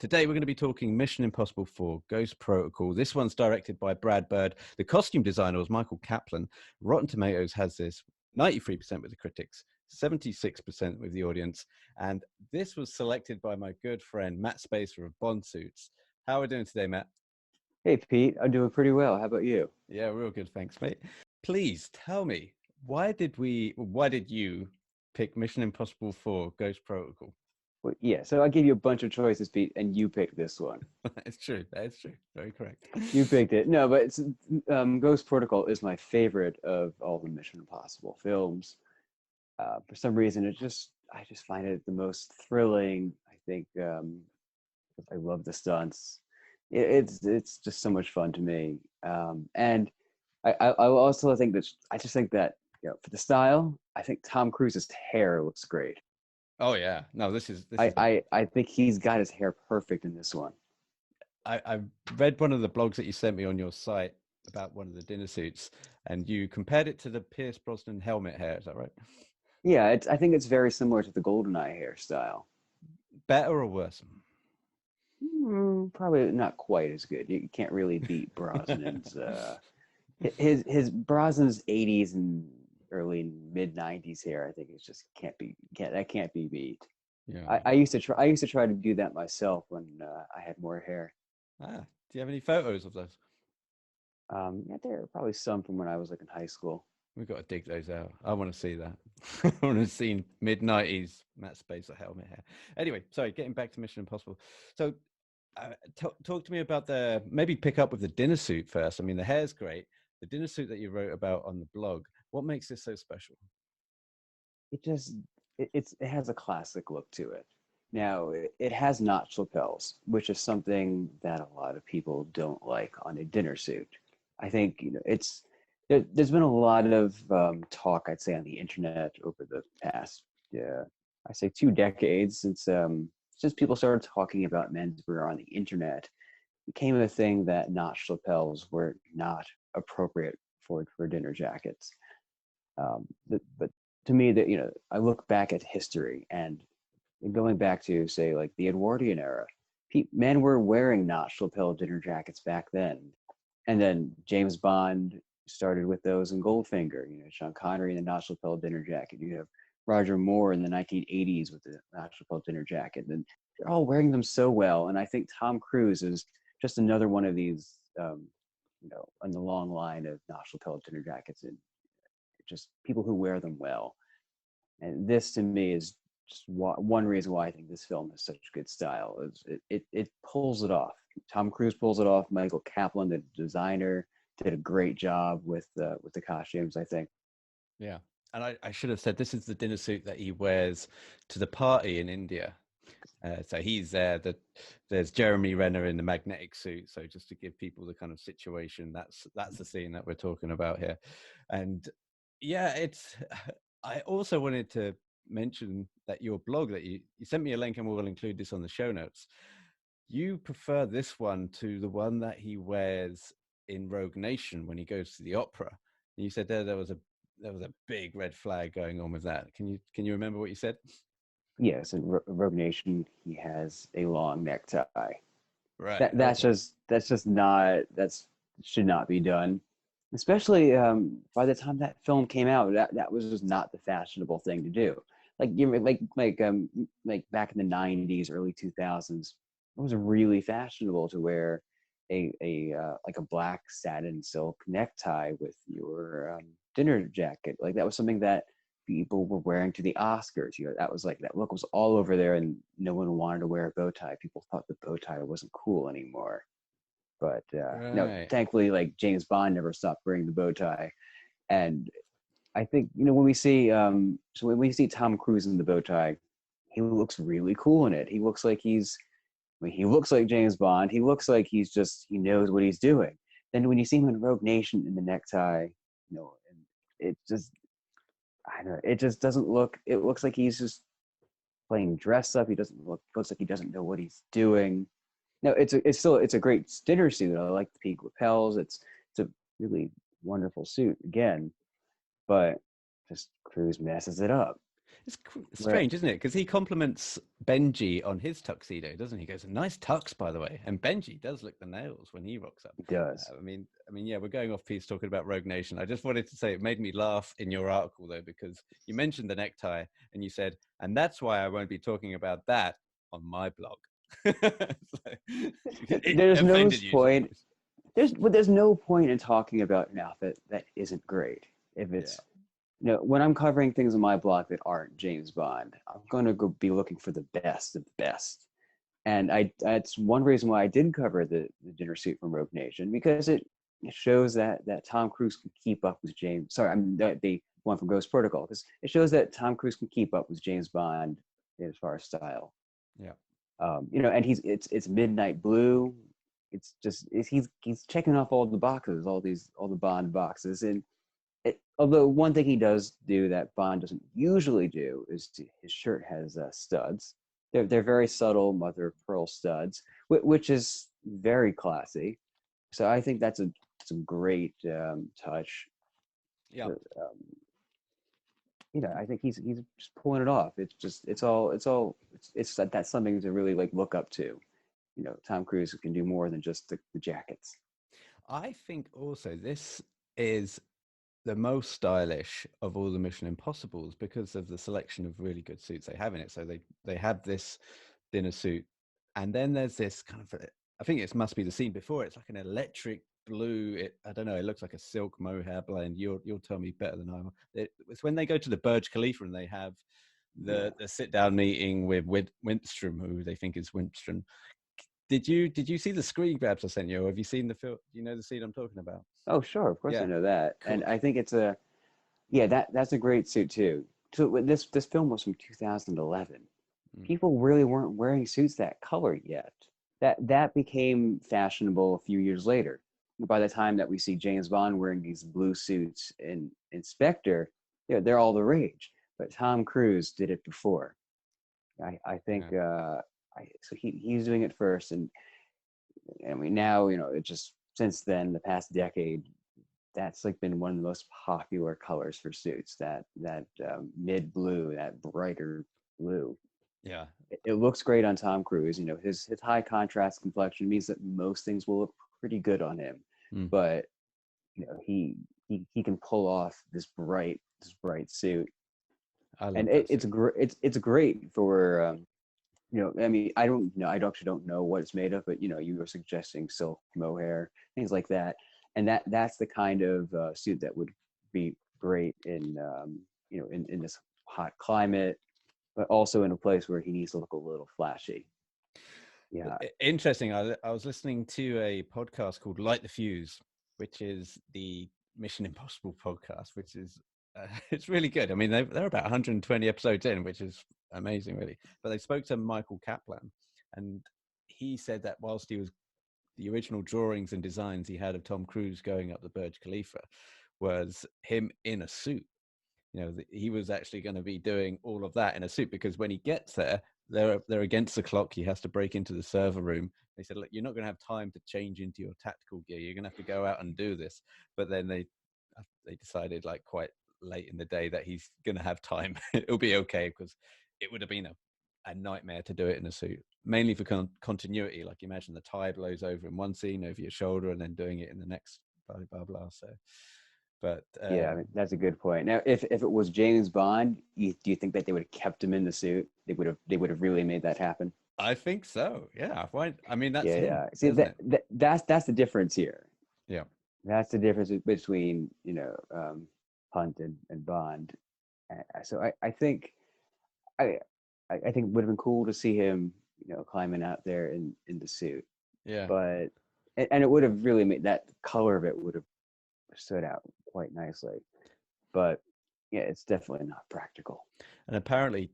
Today, we're going to be talking Mission Impossible 4 Ghost Protocol. This one's directed by Brad Bird. The costume designer was Michael Kaplan. Rotten Tomatoes has this 93% with the critics, 76% with the audience. And this was selected by my good friend, Matt Spaiser of Bond Suits. How are we doing today, Matt? Hey, Pete. I'm doing pretty well. How about you? Yeah, real good. Thanks, mate. Please tell me, why did you pick Mission Impossible 4 Ghost Protocol? Well, yeah, so I gave you a bunch of choices, Pete, and you picked this one. That's true. That is true. Very correct. You picked it. No, but Ghost Protocol is my favorite of all the Mission Impossible films. For some reason, I just find it the most thrilling. I think I love the stunts. It's just so much fun to me. And I also think that I just think that for the style, I think Tom Cruise's hair looks great. Oh yeah, no, this is. I think he's got his hair perfect in this one. I read one of the blogs that you sent me on your site about one of the dinner suits, and you compared it to the Pierce Brosnan helmet hair. Is that right? Yeah, I think it's very similar to the GoldenEye hairstyle. Better or worse? Probably not quite as good. You can't really beat Brosnan's. His Brosnan's 80s and early mid 90s hair. I think it's just can't be beat. Yeah. I used to try to do that myself when I had more hair. Do you have any photos of those? Yeah, there are probably some from when I was like in high school. We've got to dig those out. I want to see that. I want to see mid-90s Matt Spaiser helmet hair. Anyway, sorry, getting back to Mission Impossible. So talk to me about maybe pick up with the dinner suit first. I mean, the hair's great. The dinner suit that you wrote about on the blog, what makes this so special? It has a classic look to it. Now, it has notch lapels, which is something that a lot of people don't like on a dinner suit. I think there's been a lot of talk, I'd say, on the internet over the past, I say 2 decades since people started talking about menswear on the internet. It became a thing that notch lapels were not appropriate for dinner jackets. But to me, that I look back at history and going back to say like the Edwardian era, men were wearing notch lapel dinner jackets back then, and then James Bond started with those in Goldfinger. Sean Connery in the notch lapel dinner jacket. You have Roger Moore in the 1980s with the notch lapel dinner jacket, and they're all wearing them so well. And I think Tom Cruise is just another one of these, on the long line of notch lapel dinner jackets, and just people who wear them well. And this to me is just one reason why I think this film has such good style. Is it pulls it off. Tom Cruise pulls it off. Michael Kaplan, the designer, did a great job with the costumes, I think. Yeah. And I should have said, this is the dinner suit that he wears to the party in India. So he's there. There's Jeremy Renner in the magnetic suit. So just to give people the kind of situation, that's the scene that we're talking about here. And yeah, I also wanted to mention that your blog that you sent me a link, and we'll include this on the show notes. You prefer this one to the one that he wears in Rogue Nation when he goes to the opera. And you said there was a big red flag going on with that. Can you remember what you said? Yes, in Rogue Nation, he has a long necktie. Right. That should not be done. Especially by the time that film came out, that was just not the fashionable thing to do. Like back in the 90s, early 2000s, it was really fashionable to wear a black satin silk necktie with your dinner jacket. Like that was something that people were wearing to the Oscars. That look was all over there, and no one wanted to wear a bow tie. People thought the bow tie wasn't cool anymore. But right. thankfully, like James Bond never stopped wearing the bow tie. And I think when we see Tom Cruise in the bow tie, he looks really cool in it. He looks like he looks like James Bond. He looks like he knows what he's doing. Then when you see him in Rogue Nation in the necktie, and it just, I don't know, it just doesn't look. It looks like he's just playing dress up. Looks like he doesn't know what he's doing. No, it's a great dinner suit. I like the pink lapels. It's a really wonderful suit again, but just Cruise messes it up. It's Where strange, isn't it? Because he compliments Benji on his tuxedo, doesn't he? He goes, "A nice tux, by the way." And Benji does lick the nails when he rocks up. he does. Yeah, we're going off piece talking about Rogue Nation. I just wanted to say it made me laugh in your article though, because you mentioned the necktie and you said, "And that's why I won't be talking about that on my blog." Because it There's no offended you so point. much. There's no point in talking about an outfit that isn't great. If Yeah, it's when I'm covering things on my blog that aren't James Bond, I'm going to go be looking for the best of the best. And that's one reason why I did cover the dinner suit from Rogue Nation, because it shows that Tom Cruise can keep up with James. Sorry, I mean the one from Ghost Protocol, because it shows that Tom Cruise can keep up with James Bond as far as style. yeah, And it's midnight blue. He's checking off all the boxes, all the Bond boxes, and although one thing he does do that Bond doesn't usually do is his shirt has studs. They're very subtle mother of pearl studs, which is very classy. So I think that's a great touch. yeah. Um, I think he's just pulling it off. It's that's something to really like look up to. Tom Cruise can do more than just the jackets. I think also this is the most stylish of all the Mission Impossibles because of the selection of really good suits they have in it. So they have this dinner suit, and then there's this kind of I think it must be the scene before. It's like an electric blue. I don't know. It looks like a silk mohair blend. You'll tell me better than I will. It's when they go to the Burj Khalifa and they have Yeah. the sit down meeting with Winstrom, who they think is Winstrom. Did you see the screen grabs I sent you? Or have you seen the film? Do you know the scene I'm talking about? Oh, sure. Of course I Yeah, know that, and cool. I think that's a great suit too. So this film was from 2011. Mm, People really weren't wearing suits that color yet. That became fashionable a few years later. By the time that we see James Bond wearing these blue suits in Spectre, they're all the rage. But Tom Cruise did it before. I think yeah. so he's doing it first, and I mean now it just since then the past decade that's like been one of the most popular colors for suits. That mid blue, that brighter blue. Yeah. It looks great on Tom Cruise. His high contrast complexion means that most things will look pretty good on him. Mm, But he can pull off this bright suit, I and love that it's suit. great. It's great for I mean, I don't know. I actually don't know what it's made of, but you were suggesting silk mohair, things like that, and that's the kind of suit that would be great in this hot climate, but also in a place where he needs to look a little flashy. Yeah, Interesting. I was listening to a podcast called Light the Fuse, which is the Mission Impossible podcast, which is it's really good. I mean, they're about 120 episodes in, which is amazing, really. But they spoke to Michael Kaplan, and he said that whilst he was the original drawings and designs he had of Tom Cruise going up the Burj Khalifa was him in a suit. He was actually going to be doing all of that in a suit because when he gets there, they're against the clock. He has to break into the server room. They said, "Look, you're not going to have time to change into your tactical gear. You're going to have to go out and do this." But then they decided like quite late in the day that he's going to have time. It'll be okay because it would have been a nightmare to do it in a suit, mainly for continuity. Like imagine the tie blows over in one scene over your shoulder and then doing it in the next. Blah blah blah. So, but yeah, I mean, that's a good point. Now, if it was James Bond, do you think that they would have kept him in the suit? They would have really made that happen. I think so. Yeah. Why? I mean, that's Yeah, him, yeah. See isn't that, it? that that's the difference here. Yeah. That's the difference between Hunt and Bond. So I think I I think it would have been cool to see him climbing out there in the suit, Yeah. but and it would have really made that color of it would have stood out quite nicely. But yeah, it's definitely not practical. And apparently,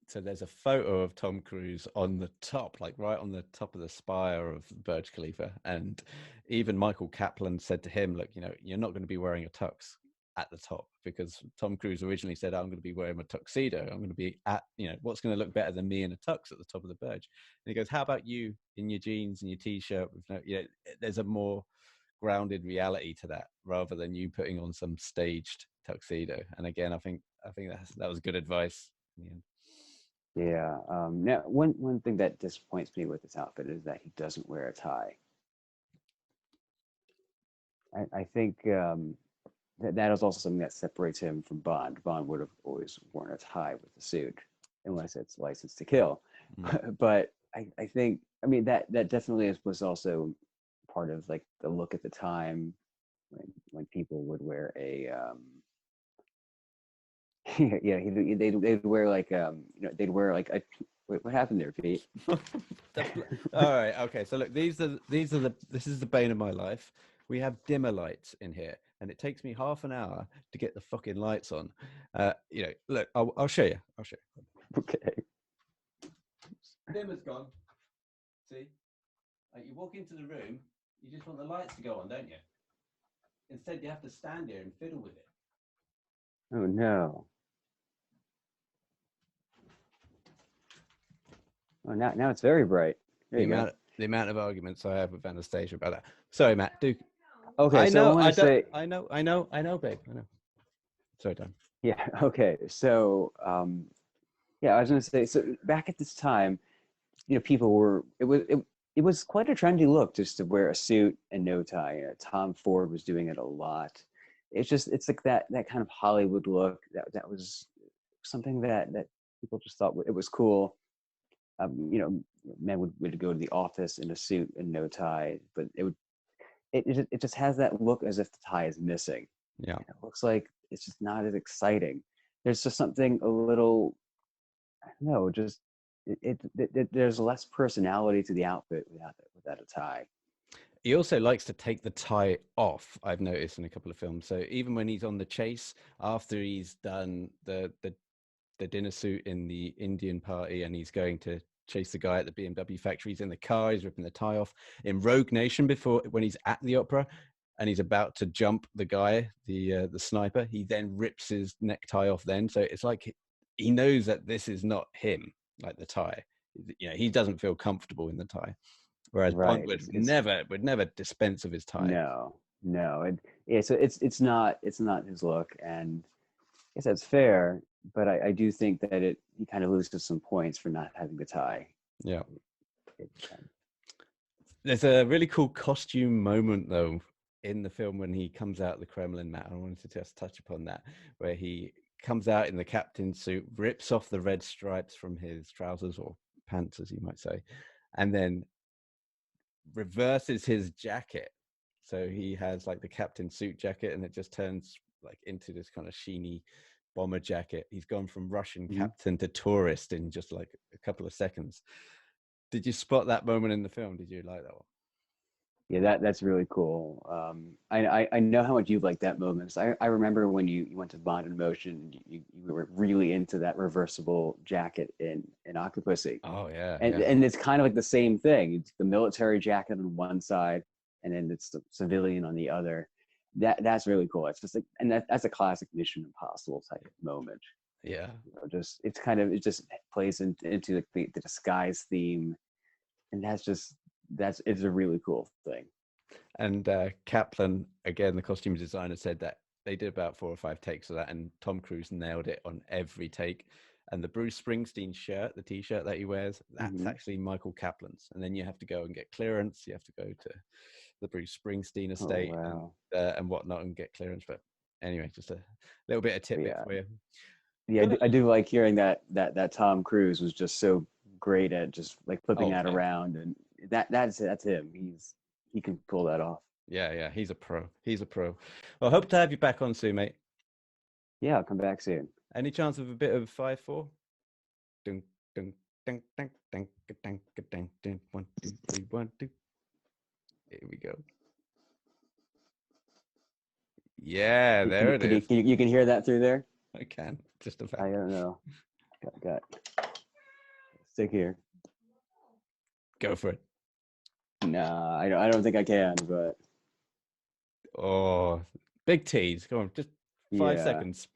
so there's a photo of Tom Cruise on the top, like right on the top of the spire of Burj Khalifa. And even Michael Kaplan said to him, "Look, you're not going to be wearing a tux at the top because Tom Cruise originally said, I'm going to be wearing a tuxedo. I'm going to be what's going to look better than me in a tux at the top of the Burj." And he goes, "How about you in your jeans and your t-shirt with no, there's a more grounded reality to that rather than you putting on some staged tuxedo. And again, I think that was good advice. Yeah. Yeah. Now, one thing that disappoints me with this outfit is that he doesn't wear a tie. I think that is also something that separates him from Bond. Bond would have always worn a tie with the suit, unless it's License to Kill. Mm. But I think, I mean, that definitely was also part of like the look at the time when people would wear a yeah, they'd wear like they'd wear like a wait, what happened there, Pete? All right, okay. So look, this is the bane of my life. We have dimmer lights in here, and it takes me half an hour to get the fucking lights on. Look, I'll show you. I'll show you. Okay. Dimmer's gone. See, you walk into the room, you just want the lights to go on, don't you? Instead, you have to stand here and fiddle with it. Oh no. Oh, now it's very bright. There you go. The amount of arguments I have with Anastasia about that. Sorry, Matt. Okay, I so I know. want to say, I know, babe. I know. Sorry, Dan. yeah. Okay, so yeah, I was going to say, so back at this time, people were it was quite a trendy look just to wear a suit and no tie. Tom Ford was doing it a lot. It's like that kind of Hollywood look that was something that people just thought it was cool. Men would go to the office in a suit and no tie, but it just has that look as if the tie is missing. Yeah. And it looks like it's just not as exciting. There's just something a little, I don't know, just there's less personality to the outfit without a tie. He also likes to take the tie off. I've noticed in a couple of films. So even when he's on the chase, after he's done the dinner suit in the Indian party, and he's going to chase the guy at the BMW factory, he's in the car, he's ripping the tie off. In Rogue Nation, before when he's at the opera and he's about to jump the guy, the sniper, he then rips his necktie off. Then, so it's like he knows that this is not him, like the tie. He doesn't feel comfortable in the tie. Whereas Bond Right. would It's never dispense of his tie. no. Yeah, so it's not his look, and I guess that's fair. But I do think that he kind of loses some points for not having the tie. Yeah. It, There's a really cool costume moment though in the film when he comes out of the Kremlin, Matt. I wanted to just touch upon that, where he comes out in the captain's suit, rips off the red stripes from his trousers or pants, as you might say, and then reverses his jacket. So he has like the captain suit jacket, and it just turns like into this kind of sheeny bomber jacket. He's gone from Russian Mhm. captain to tourist in just like a couple of seconds. Did you spot that moment in the film? Did you like that one? Yeah, that's really cool. I know how much you like that moment. So I remember when you went to Bond in Motion, you were really into that reversible jacket in Octopussy. Oh yeah, and yeah, and it's kind of like the same thing. It's the military jacket on one side, and then it's the civilian on the other. That's really cool. It's just like, and that's a classic Mission Impossible type moment. yeah. Just it just plays into like the disguise theme, and that's it's a really cool thing. And Kaplan, again, the costume designer, said that they did about 4 or 5 takes of that, and Tom Cruise nailed it on every take. And the Bruce Springsteen shirt, the T-shirt that he wears, that's Mm-hmm. actually Michael Kaplan's. And then you have to go and get clearance. You have to go to the Bruce Springsteen Oh estate wow. and whatnot and get clearance. But anyway, just a little bit of tidbit Yeah. for you. Yeah, I do like hearing that Tom Cruise was just so great at just like flipping Oh, that yeah. around, and that's him. He can pull that off. Yeah. He's a pro. He's a pro. Well, I hope to have you back on soon, mate. Yeah, I'll come back soon. Any chance of a bit of 5/4? Dun, dun, dun, dun, dun, dun, dun, dun, dun, 1, 2, 3, 1, 2. Here we go. Yeah, there it is. You can hear that through there? I can, just I about. don't know. Got stick here. Go for it. Nah, I don't think I can, but Oh, big tease. Come on, just 5 yeah. seconds.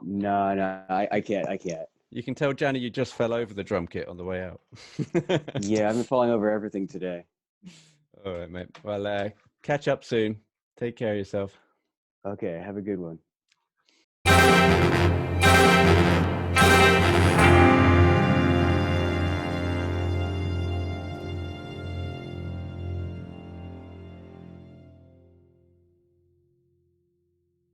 No, I can't. I can't. You can tell Johnny you just fell over the drum kit on the way out. Yeah, I've been falling over everything today. All right, mate. Well, catch up soon. Take care of yourself. Okay, have a good one. Bye.